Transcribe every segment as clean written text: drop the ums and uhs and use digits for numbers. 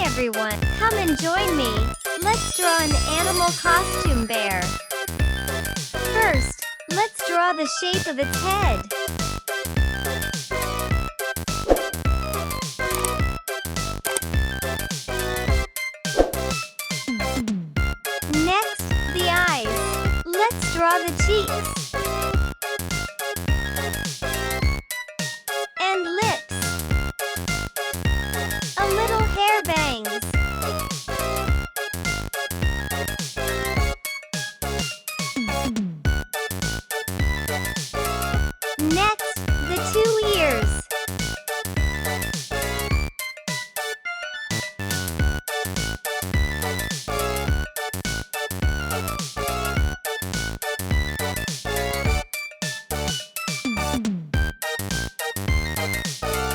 everyone, come and join me. Let's draw an animal costume bear. First, let's draw the shape of its head. Next, the eyes. Let's draw the cheeks. And lips. A little hair bangs. Next, the 2 ears.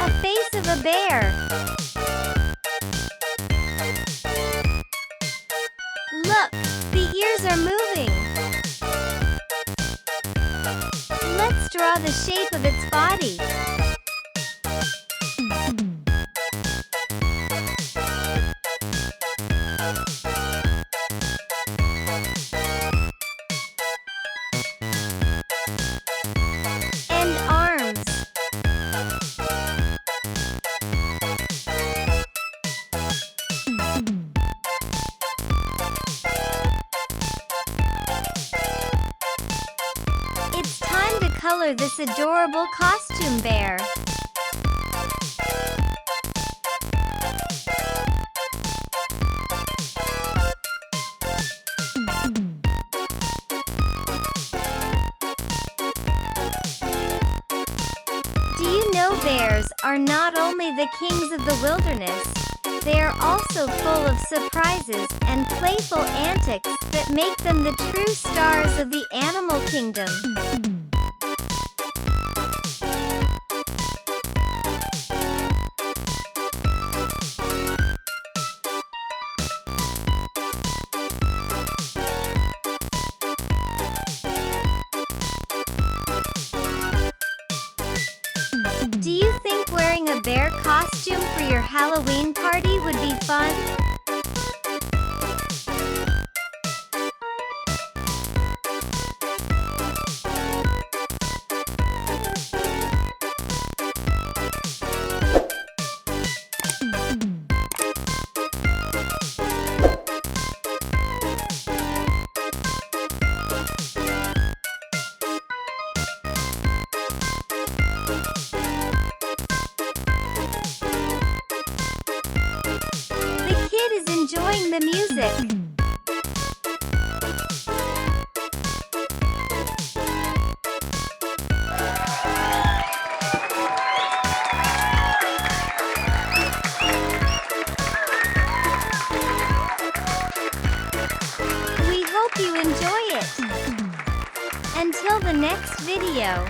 A face of a bear. Look, the ears are moving. Let's draw the shape of its body. And arms. It's time to color this adorable costume bear. Do you know bears are not only the kings of the wilderness, they are also full of surprises and playful antics that make them the true stars of the animal kingdom. Do you think wearing a bear costume for your Halloween party would be fun? Enjoying the music. We hope you enjoy it. Until the next video.